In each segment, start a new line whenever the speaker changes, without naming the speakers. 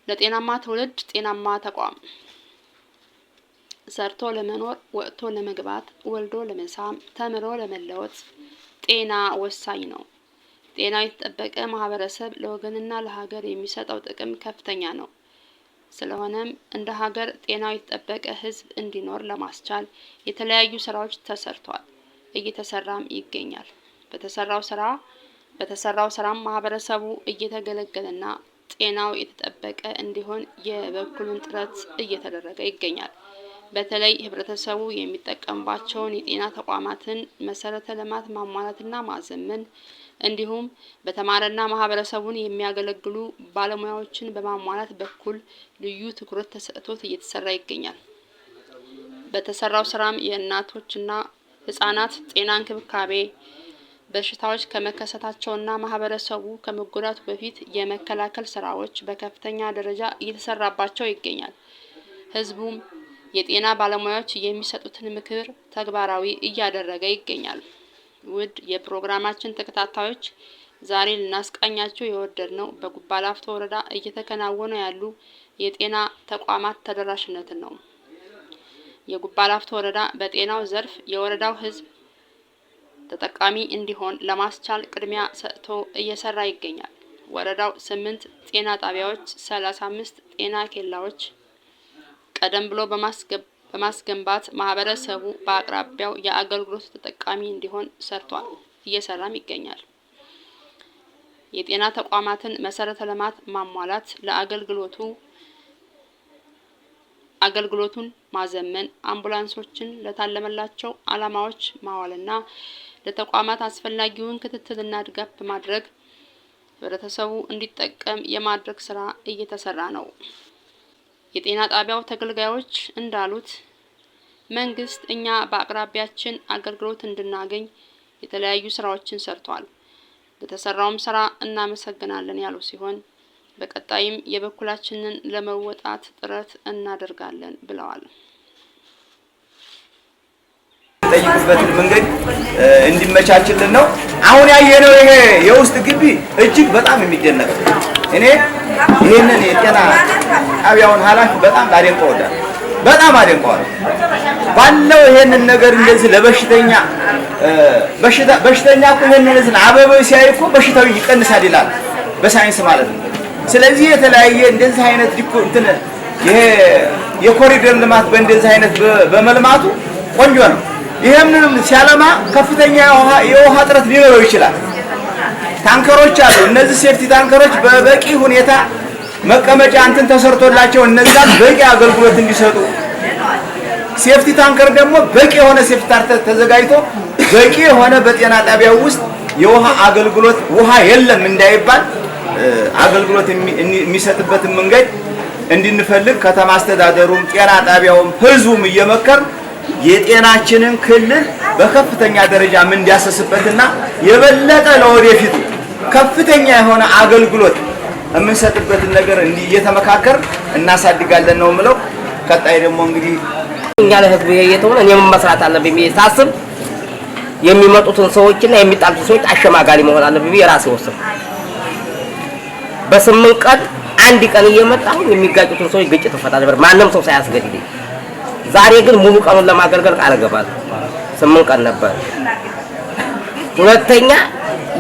ለጤናማ ትውልድ ጤናማ ተቋም ሰርቶ ለመኖር ወጥቶ ለመግባት ወልዶ ለመሳም ተምሮ ለመለወጥ ጤና ወሳኝ ነው። ጤና የተጠበቀ ማህበረሰብ ለወገንና ለሀገር የሚሰጠው ጥቅም ከፍተኛ ነው። ስለሆነም እንደ ሀገር ጤናው የተጠበቀ ህዝብ እንዲኖር ለማስቻል የተለያዩ ስራዎች ተሰርቷል፣ እየተሰራም ይገኛል። በተሰራው ስራም ማህበረሰቡ እየተገለገለና ጤናው የተጠበቀ እንዲሆን የበኩሉን ጥረት እየተደረገ ይገኛል። በተለይ ህብረተሰቡ የሚጠቀምባቸውን የጤና ተቋማትን መሰረተ ልማት ማሟላትና ማዘመን እንዲሁም በተማረና ማህበረሰቡን የሚያገለግሉ ባለሙያዎችን በማሟላት በኩል ልዩ ትኩረት ተሰጥቶት እየተሰራ ይገኛል። በተሰራው ስራም የእናቶችና ህፃናት ጤና እንክብካቤ በሽታዎች ከመከሰታቸውና ማህበረሰቡ ከመጎዳቱ በፊት የመከላከል ስራዎች በከፍተኛ ደረጃ እየተሰራባቸው ይገኛል። ህዝቡም የጤና ባለሙያዎች የሚሰጡትን ምክር ተግባራዊ እያደረገ ይገኛል። ውድ የፕሮግራማችን ተከታታዮች ዛሬ ልናስቃኛችሁ የወደድነው በጉባ ላፍቶ ወረዳ እየተከናወኑ ያሉ የጤና ተቋማት ተደራሽነትን ነው። የጉባ ላፍቶ ወረዳ በጤናው ዘርፍ የወረዳው ህዝብ ተጠቃሚ እንዲሆን ለማስቻል ቅድሚያ ሰጥቶ እየሰራ ይገኛል። ወረዳው 8 ጤና ጣቢያዎች 35 ጤና ኬላዎች ቀደም ብሎ በማስገንባት ማህበረሰቡ በአቅራቢያው የአገልግሎት ተጠቃሚ እንዲሆን ሰርቷል፣ እየሰራም ይገኛል። የጤና ተቋማትን መሰረተ ልማት ማሟላት አገልግሎቱን ማዘመን አምቡላንሶችን ለታለመላቸው አላማዎች ማዋልና ለተቋማት አስፈላጊውን ክትትልና ድጋፍ በማድረግ ህብረተሰቡ እንዲጠቀም የማድረግ ስራ እየተሰራ ነው። የጤና ጣቢያው ተገልጋዮች እንዳሉት መንግስት እኛ በአቅራቢያችን አገልግሎት እንድናገኝ የተለያዩ ስራዎችን ሰርቷል። ለተሰራውም ስራ እናመሰግናለን ያሉ ሲሆን በቀጣይም የበኩላችንን ለመወጣት ጥረት እናደርጋለን ብለዋል።
ጠይቁበት መንገድ እንዲመቻችልን ነው። አሁን ያየነው ይሄ የውስጥ ግቢ እጅግ በጣም የሚደነቅ እኔ ይሄንን የጤና ጣቢያውን ኃላፊ በጣም አደንቀዋለሁ። ባለው ይሄንን ነገር እንደዚህ ለበሽተኛ በሽተኛ እኮ ይሄንን እዚህ አበበ ሲያይ እኮ በሽታው ይቀንሳል ይላል በሳይንስ ማለት ነው። ስለዚህ የተለያየ እንደዚህ አይነት እንትን ይሄ የኮሪደር ልማት በእንደዚህ አይነት በመልማቱ ቆንጆ ነው። ይሄንንም ሲያለማ ከፍተኛ የውሃ እጥረት ሊኖረው ይችላል። ታንከሮች አሉ። እነዚህ ሴፍቲ ታንከሮች በበቂ ሁኔታ መቀመጫ እንትን ተሰርቶላቸው እነዛን በቂ አገልግሎት እንዲሰጡ፣ ሴፍቲ ታንከር ደግሞ በቂ የሆነ ሴፍቲ ታንከር ተዘጋጅቶ በቂ የሆነ በጤና ጣቢያው ውስጥ የውሃ አገልግሎት ውሃ የለም እንዳይባል አገልግሎት የሚሰጥበትን መንገድ እንድንፈልግ ከተማ አስተዳደሩም ጤና ጣቢያውም ህዝቡም እየመከር የጤናችንን ክልል በከፍተኛ ደረጃ ምን እንዲያሰስበትና የበለጠ ለወደፊቱ ከፍተኛ የሆነ አገልግሎት የምንሰጥበትን ነገር እየተመካከር እናሳድጋለን ነው የምለው። ቀጣይ ደግሞ እንግዲህ
እኛ ለህዝቡ የየተሆነ እኔም መስራት አለብኝ ታስብ የሚመጡትን ሰዎችና የሚጣሉትን ሰዎች አሸማጋሊ መሆን አለብኝ የራሴ ወሰን በ8 ቀን አንድ ቀን እየመጣሁ የሚጋጩትን ሰዎች ግጭት ተፈታ ነበር ማንንም ሰው ሳያስገድልኝ። ዛሬ ግን ሙሉ ቀኑን ለማገልገል ቃል ገባል። 8 ቀን ነበር። ሁለተኛ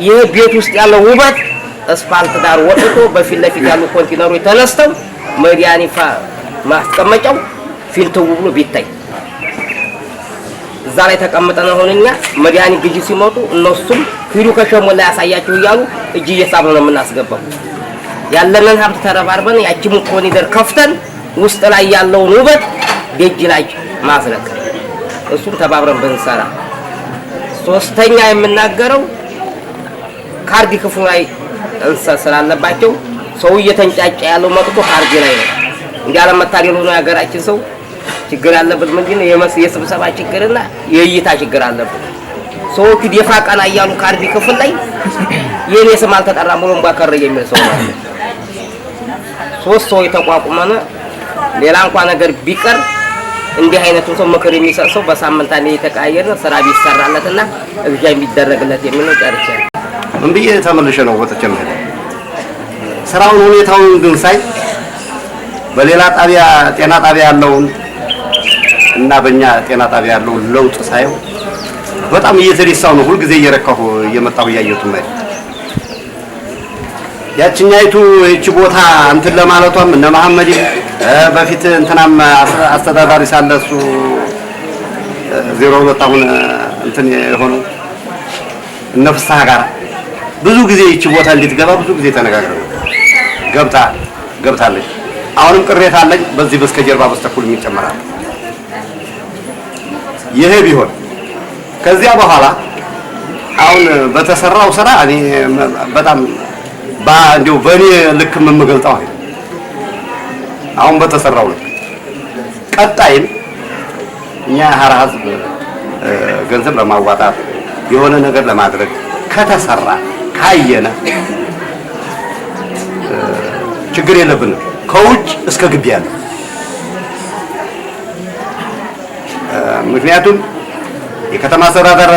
የቤት ውስጥ ያለው ውበት አስፋልት ዳር ወጥቶ በፊት ለፊት ያሉ ኮንቲነሮች ተነስተው መዲያኒፋ ማስቀመጫው ፊልተው ብሎ ቢታይ እዛ ላይ ተቀምጠን ሆነኛ መዲያኒ ግዢ ሲመጡ እነሱም ሂዱ ከሸሞላ ያሳያችሁ እያሉ እጅ እየሳቡ ነው የምናስገባው። ያለንን ሀብት ተረባርበን ያቺም ኮሪደር ከፍተን ውስጥ ላይ ያለውን ውበት ደጅ ላይ ማስለቀቅ እሱም ተባብረን ብንሰራ። ሶስተኛ የምናገረው ካርድ ክፍሉ ላይ እንሰት ስላለባቸው ሰው እየተንጫጫ ያለው መጥቶ ካርድ ላይ ነው። እንዲያለ መታደል ሆኖ ያገራችን ሰው ችግር ያለበት ምንድነው የስብሰባ ችግርና የእይታ ችግር አለበት። ሰዎቹ ደፋ ቀና እያሉ ካርድ ክፍል ላይ የኔ ስም አልተጠራም ብሎ ባከረ የሚል ሰው ነው። ሶስት ሰው የተቋቁመነ ሌላ እንኳን ነገር ቢቀር እንዲህ አይነቱ ሰው ምክር የሚሰጥ ሰው በሳምንት አንዴ የተቀያየረ ስራ ቢሰራለትና እግጃ የሚደረግለት የሚል ነው። ጨርሼ
ምን ብዬ ተመልሼ ነው ወጥቼ ማለት ስራውን ሁኔታውን ግን ሳይ በሌላ ጣቢያ ጤና ጣቢያ ያለውን እና በእኛ ጤና ጣቢያ ያለውን ለውጥ ሳይው በጣም እየተደሳው ነው። ሁሉ ጊዜ እየረካሁ እየመጣሁ ያየሁት ማለት ያቺኛይቱ እቺ ቦታ እንትን ለማለቷም እነ መሐመድ በፊት እንትናም አስተዳዳሪ ሳለሱ 02 አሁን እንትን የሆነው ነፍስህ ጋር ብዙ ጊዜ እቺ ቦታ እንድትገባ ብዙ ጊዜ ተነጋግረን ገብታለች። አሁንም ቅሬታ አለኝ በዚህ በስከጀርባ በስተኩል የሚጨመራል። ይሄ ቢሆን ከዚያ በኋላ አሁን በተሰራው ስራ እኔ በጣም እንዲሁ በእኔ ልክ የምገልጸው አይደል። አሁን በተሰራው ልክ ቀጣይም እኛ ሀራ ህዝብ ገንዘብ ለማዋጣት የሆነ ነገር ለማድረግ ከተሰራ ካየነ ችግር የለብንም። ከውጭ እስከ ግቢ ያለ ምክንያቱም የከተማ አስተዳደር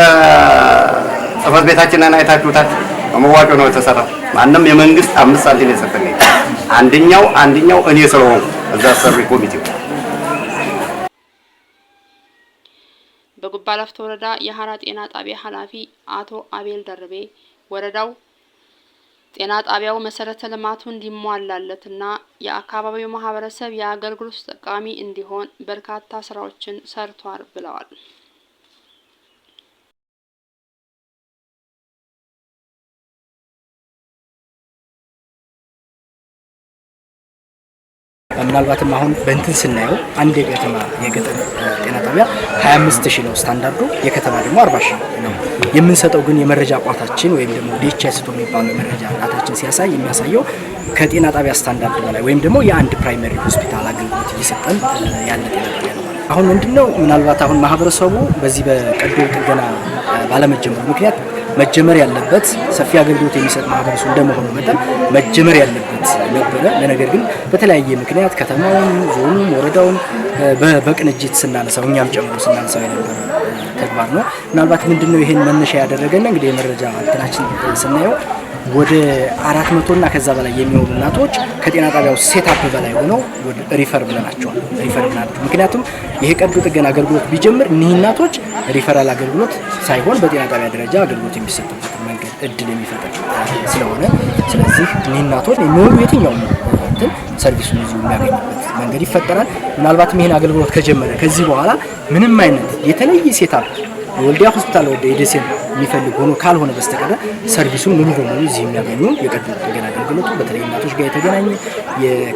ጽሕፈት ቤታችንን አይታችሁታል። በመዋጮ ነው የተሰራው። ማንም የመንግስት 5 ሳንቲም የሰጠኝ አንደኛው እኔ ስለሆንኩ እዛ ሰሪ ኮሚቴው
በጉባ ላፍቶ ወረዳ የሀራ ጤና ጣቢያ ኃላፊ አቶ አቤል ደርቤ ወረዳው ጤና ጣቢያው መሰረተ ልማቱ እንዲሟላለትና የአካባቢው ማህበረሰብ የአገልግሎት ተጠቃሚ እንዲሆን በርካታ ስራዎችን ሰርቷል ብለዋል።
ምናልባትም አሁን በእንትን ስናየው አንድ የገጠር ጤና ጣቢያ 25000 ነው ስታንዳርዱ፣ የከተማ ደግሞ 40000 ነው። የምንሰጠው ግን የመረጃ ቋታችን ወይም ደግሞ ዲኤችኤስ የሚባለው የመረጃ ቋታችን የሚያሳየው ከጤና ጣቢያ ስታንዳርድ በላይ ወይም ደግሞ የአንድ ፕራይመሪ ሆስፒታል አገልግሎት እየሰጠን ያለ ጤና ጣቢያ ነው። አሁን ምንድነው ምናልባት አሁን ማህበረሰቡ በዚህ በቀዶ ጥገና ባለመጀመሩ ምክንያት መጀመር ያለበት ሰፊ አገልግሎት የሚሰጥ ማህበረሰብ እንደመሆኑ መጠን መጀመር ያለበት ነበረ። ለነገር ግን በተለያየ ምክንያት ከተማውን፣ ዞኑን፣ ወረዳውን በቅንጅት ስናነሳው እኛም ጨምሮ ስናነሳው የነበረ ተግባር ነው። ምናልባት ምንድነው ይሄን መነሻ ያደረገና እንግዲህ የመረጃ እንትናችን ስናየው ወደ 400 እና ከዛ በላይ የሚሆኑ እናቶች ከጤና ጣቢያው ሴታፕ በላይ ሆነው ወደ ሪፈር ብለናቸዋል። ምክንያቱም ይሄ ቀዶ ጥገና አገልግሎት ቢጀምር እነዚህ እናቶች ሪፈራል አገልግሎት ሳይሆን በጤና ጣቢያ ደረጃ አገልግሎት የሚሰጡበት መንገድ እድል የሚፈጥር ስለሆነ ስለዚህ እነዚህ እናቶች የሚሆኑ የትኛውም እንትን ሰርቪሱን ይዘው የሚያገኙበት መንገድ ይፈጠራል። ምናልባትም ይሄን አገልግሎት ከጀመረ ከዚህ በኋላ ምንም አይነት የተለየ ሴታፕ የወልዲያ ሆስፒታል ወደ ኤዲሲን የሚፈልግ ሆኖ ካልሆነ በስተቀር ሰርቪሱን ሙሉ በሙሉ እዚህ የሚያገኙ የቀዶ ጥገና አገልግሎቱ በተለይ እናቶች ጋር የተገናኘ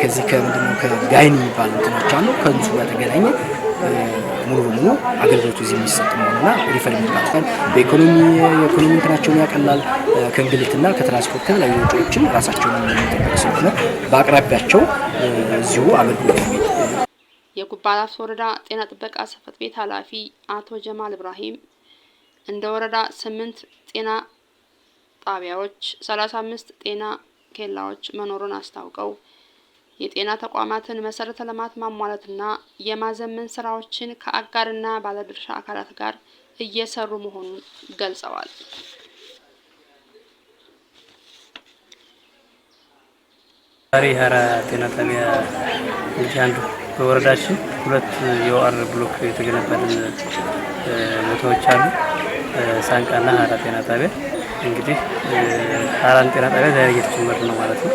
ከዚህ ከምንድነው ከጋይን የሚባሉ እንትኖች አሉ ከእሱ ጋር የተገናኘ ሙሉ በሙሉ አገልግሎቱ እዚህ የሚሰጥ ነውና ሪፈር የሚባል በኢኮኖሚ እንትናቸውን ያቀላል። ከእንግልትና ከትራንስፖርት ከተለያዩ ወጪዎችን ራሳቸውን የሚጠብቅ ስለሆነ በአቅራቢያቸው እዚሁ አገልግሎት የሚል
የጉባ ላፍቶ ወረዳ ጤና ጥበቃ ጽሕፈት ቤት ኃላፊ አቶ ጀማል ኢብራሂም እንደ ወረዳ 8 ጤና ጣቢያዎች 35 ጤና ኬላዎች መኖሩን አስታውቀው የጤና ተቋማትን መሰረተ ልማት ማሟላትና የማዘመን ስራዎችን ከአጋርና ባለድርሻ አካላት ጋር እየሰሩ መሆኑን ገልጸዋል።
ዛሬ ሀራ ጤና ጣቢያ አንዱ በወረዳችን 2 የኦአር ብሎክ የተገነባልን ቦታዎች አሉ። ሳንቃና ሀራ ጤና ጣቢያ እንግዲህ ሀራን ጤና ጣቢያ ዛሬ እየተጀመረ ነው ማለት ነው።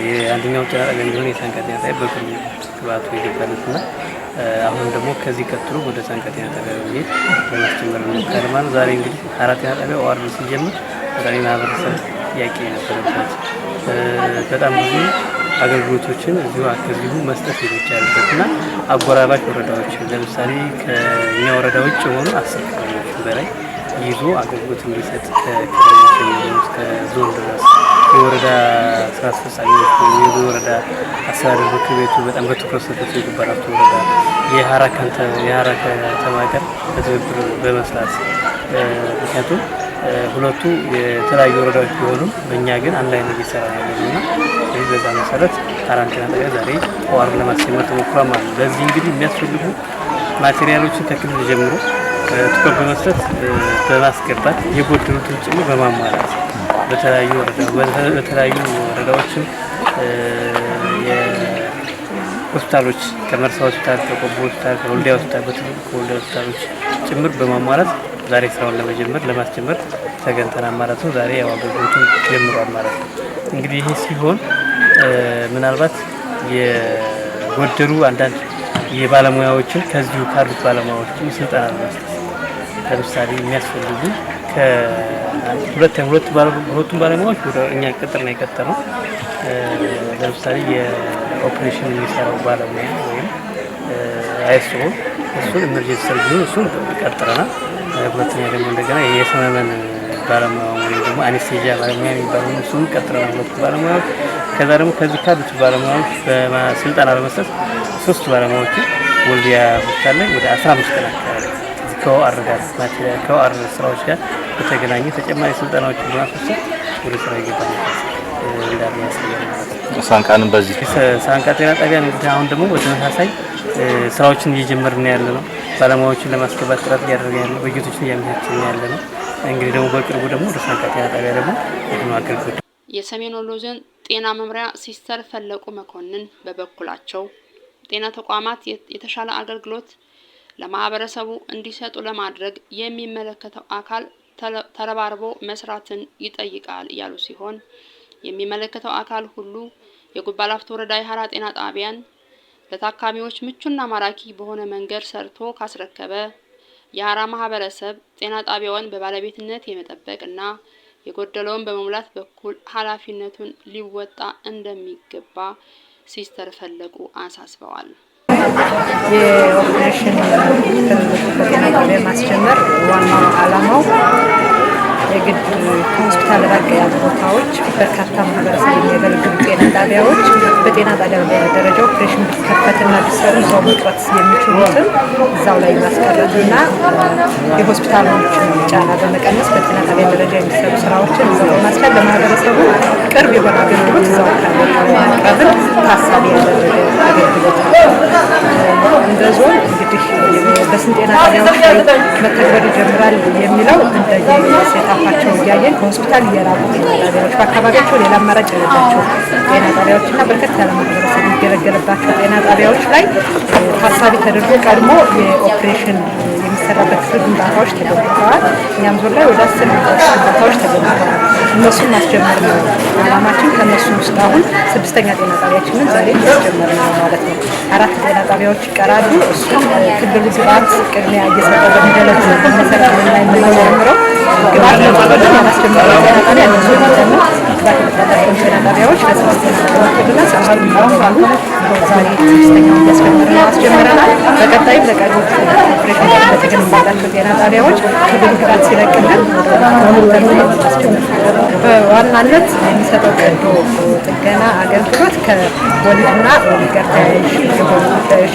የአንደኛው ጤና ጣቢያ እንዲሆን የሳንቃ ጤና ጣቢያ በቅርቡ ግብአቱ ይገባልና አሁን ደግሞ ከዚህ ቀጥሎ ወደ ሳንቃ ጤና ጣቢያ በመሄድ ለማስጀመር ነው ካልማን ዛሬ እንግዲህ ሀራ ጤና ጣቢያ ኦአር ሲጀምር በጣም ማህበረሰብ ጥያቄ ነበረበት። በጣም ብዙ አገልግሎቶችን እዚሁ መስጠት የሚቻልበትና አጎራባች ወረዳዎች ለምሳሌ ከኛ ወረዳ ውጭ የሆኑ 10 ቀበሌዎች በላይ ይዞ አገልግሎት እንዲሰጥ ከክልሎች እስከ ዞን ድረስ የወረዳ ስራ አስፈጻሚዎች የወረዳ አስተዳደር ምክር ቤቱ በጣም በትኩረት ሰጥቶ የጉባ ላፍቶ ወረዳ የሀራ ከተማ ጋር በትብብር በመስራት ምክንያቱም ሁለቱ የተለያዩ ወረዳዎች ቢሆኑም በእኛ ግን አንድ ላይ ነው እየሰራ ያለውና በዛ መሰረት አራት ጤና ጣቢያ ዛሬ ኦአር ለማስጀመር ተሞክሯል ማለት ነው። ለዚህ እንግዲህ የሚያስፈልጉ ማቴሪያሎችን ከክልል ጀምሮ ትኩረት በመስጠት በማስገባት የጎደሉትን ጭምር በማሟላት በተለያዩ ወረዳዎችም የሆስፒታሎች ከመርሳ ሆስፒታል፣ ከቆቦ ሆስፒታል፣ ከወልዲያ ሆስፒታል ከወልዲያ ሆስፒታሎች ጭምር በማሟላት ዛሬ ስራውን ለማስጀመር ተገንተናል ማለት ነው። ዛሬ ያው አገልግሎቱን ጀምሯል ማለት ነው። እንግዲህ ይሄ ሲሆን ምናልባት የጎደሉ አንዳንድ የባለሙያዎችን ከዚሁ ካሉት ባለሙያዎች ስልጠና ለመስጠት ለምሳሌ የሚያስፈልጉ ሁለቱም ባለሙያዎች ወደ እኛ ቅጥር ነው የቀጠረው። ለምሳሌ የኦፕሬሽን የሚሰራው ባለሙያ ወይም አይኤስኦ እሱን ኢመርጀንሲ ሰርቪስ እሱን ቀጥረናል። ሁለተኛ ደግሞ እንደገና የሰመመን ባለሙያ ወይም ደግሞ አኔስቴዚያ ባለሙያ የሚባለው እሱን ቀጥረናል ሁለቱ ባለሙያዎች። ከዛ ደግሞ ከዚህ ካሉት ባለሙያዎች በስልጠና በመስጠት 3 ባለሙያዎችን ወልዲያ ሆስፒታል ላይ ወደ 15 ቀን አካባቢ ከኦአር ስራዎች ጋር በተገናኘ ተጨማሪ ስልጠናዎችን በማስወሰድ ወደ ስራ ይገባል እንዳለ ያሳያል ማለት ነው።
ሳንቃንም በዚህ
ሳንቃ ጤና ጣቢያ እንግዲህ አሁን ደግሞ በተመሳሳይ ስራዎችን እየጀመርን ያለ ነው። ባለሙያዎችን ለማስገባት ጥረት እያደረግን ያለ ነው። በጌቶችን እያመቻቸን ያለ ነው። እንግዲህ ደግሞ በቅርቡ ደግሞ ወደ ሳንቃ ጤና ጣቢያ ደግሞ አገልግሎት
የሰሜን ወሎ ዞን ጤና መምሪያ ሲስተር ፈለቁ መኮንን በበኩላቸው ጤና ተቋማት የተሻለ አገልግሎት ለማህበረሰቡ እንዲሰጡ ለማድረግ የሚመለከተው አካል ተረባርቦ መስራትን ይጠይቃል ያሉ ሲሆን የሚመለከተው አካል ሁሉ የጉባ ላፍቶ ወረዳ የሀራ ጤና ጣቢያን ለታካሚዎች ምቹና ማራኪ በሆነ መንገድ ሰርቶ ካስረከበ የሀራ ማህበረሰብ ጤና ጣቢያውን በባለቤትነት የመጠበቅና የጎደለውን በመሙላት በኩል ኃላፊነቱን ሊወጣ እንደሚገባ ሲስተር ፈለቁ አሳስበዋል።
የኦፕሬሽን ጤና ጣቢያ ማስጀመር ዋናው ዓላማው የግድ ከሆስፒታል ራቅ ያሉ ቦታዎች በርካታ ማህበረሰብ የሚያገለግሉ ጤና ጣቢያዎች በጤና ጣቢያ ደረጃ ኦፕሬሽን ቢከፈትና ቢሰሩ እዛው መቅረት የሚችሉትን እዛው ላይ ማስቀረትና የሆስፒታሎችን ጫና በመቀነስ በጤና ጣቢያ ደረጃ የሚሰሩ ስራዎችን እዛው በማስቀረት ለማህበረሰቡ ቅርብ የሆነ አገልግሎት እዛው ማቅረብን ታሳቢ ያደረገ አገልግሎት ነው። እንደ ዞን እንግዲህ በስንት ጤና ጣቢያዎች ላይ መተግበር ይጀምራል የሚለው ሴታፋቸው እያየን ከሆስፒታል እየራቁ ጤና ጣቢያዎች በአካባቢያቸው ሌላ አማራጭ የሌላቸው ጤና ጣቢያዎችና በርከት ያለ ማህበረሰብ የሚገለገልባቸው ጤና ጣቢያዎች ላይ ታሳቢ ተደርጎ ቀድሞ የኦፕሬሽን የሚሰራበት ክፍል ግንባታዎች ተገንብተዋል። እኛም ዞን ላይ ወደ 10 ግንባታዎች ተገንብተዋል። እነሱን ማስጀመር ነው ዓላማችን። ከእነሱ ውስጥ አሁን 6ኛ ጤና ጣቢያችንን ዛሬ ማስጀመር ነው ማለት ነው። 4 ጤና ጣቢያዎች ይቀራሉ። እሱም ክልሉ ግብዓት ቅድሚያ እየሰጠ በሚደለግ መሰረት ላይ የምናስጀምረው ግብዓት ለማድረግ ያስጀምረው ጤና ጣቢያ እነሱ ነው። ባለፈው ጤና ጣቢያዎች ለስድስተኛ ተከታተልና ሰዓት ይባላሉ። ዛሬ 6ኛውን ያስጀምረናል። በቀጣይም ለቀሪዎቹ ኦፕሬሽን ለተገነባላቸው ጤና ጣቢያዎች ክልሉ ግብዓት ሲለቅልን በዋናነት የሚሰጠው ቀዶ ጥገና አገልግሎት ከወሊድና ወሊድ ጋር ተያያዥ የሆኑ ጉዳዮች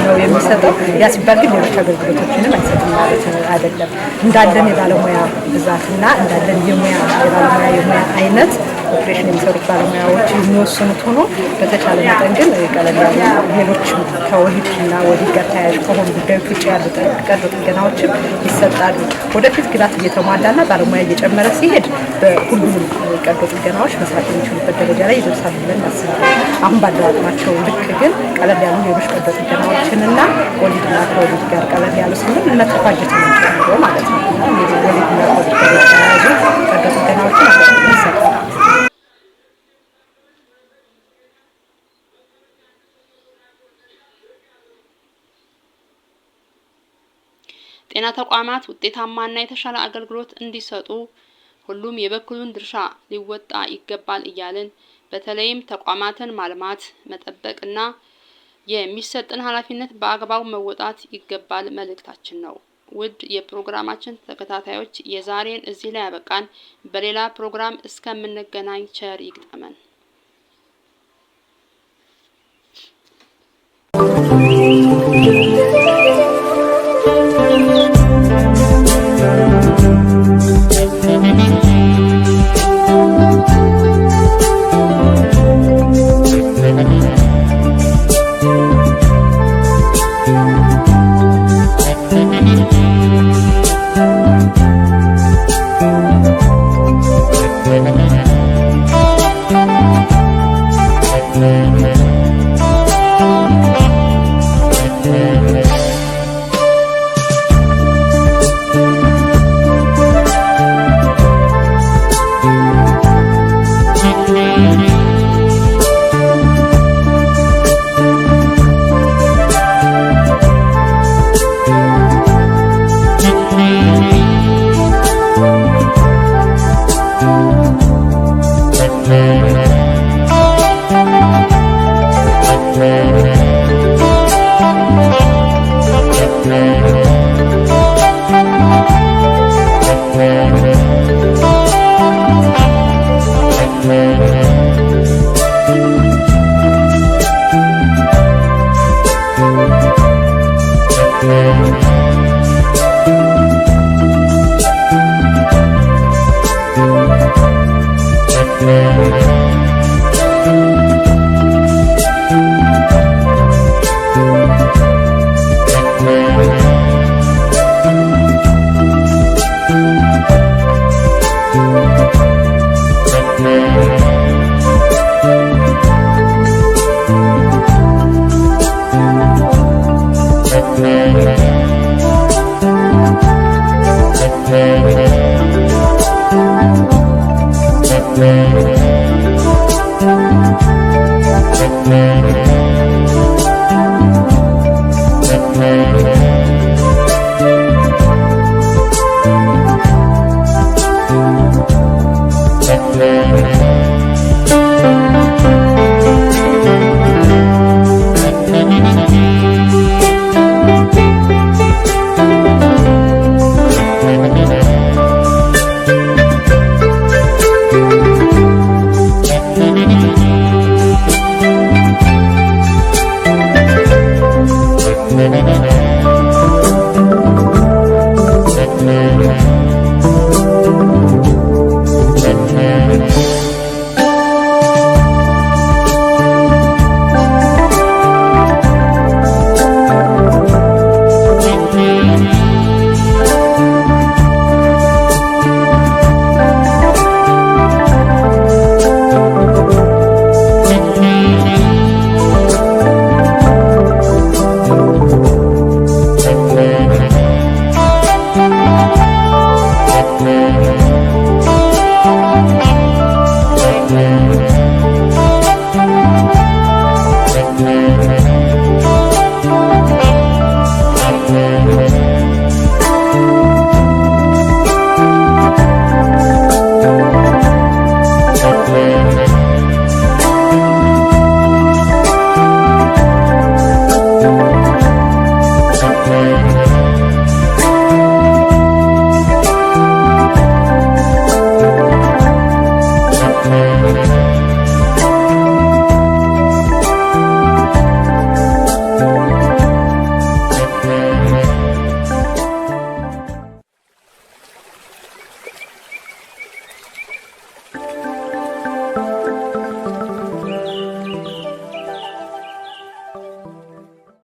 ነው የሚሰጠው። ያ ሲባል ግን ሌሎች አገልግሎቶችንም አይሰጥም ማለት አይደለም። እንዳለን የባለሙያ ብዛትና እንዳለን የባለሙያ አይነት ኦፕሬሽን የሚሰሩት ባለሙያዎች የሚወስኑት ሆኖ በተቻለ መጠን ግን ቀለል ያሉ ሌሎች ከወሊድና ወሊድ ጋር ተያያዥ ከሆኑ ጉዳዮች ውጭ ያሉ ቀዶ ጥገናዎችም ይሰጣሉ። ወደፊት ግብዓት እየተሟላና ባለሙያ እየጨመረ ሲሄድ በሁሉም ቀዶ ጥገናዎች መስራት የሚችሉበት ደረጃ ላይ ይደርሳሉ ብለን እናስባለን። አሁን ባለው አቅማቸው ልክ ግን ቀለል ያሉ ሌሎች ቀዶ ጥገናዎችንና ወሊድና ከወሊድ ጋር ቀለል ያሉ ስንል መተፋጀት ነው ማለት ነው። ወሊድና ከወሊድ ጋር የተያያዙ ቀዶ ጥገናዎችን ይሰጣል።
ጤና ተቋማት ውጤታማና የተሻለ አገልግሎት እንዲሰጡ ሁሉም የበኩሉን ድርሻ ሊወጣ ይገባል እያልን በተለይም ተቋማትን ማልማት መጠበቅና የሚሰጥን ኃላፊነት በአግባቡ መወጣት ይገባል መልእክታችን ነው። ውድ የፕሮግራማችን ተከታታዮች የዛሬን እዚህ ላይ ያበቃን። በሌላ ፕሮግራም እስከምንገናኝ ቸር ይግጠመን።
Thank you.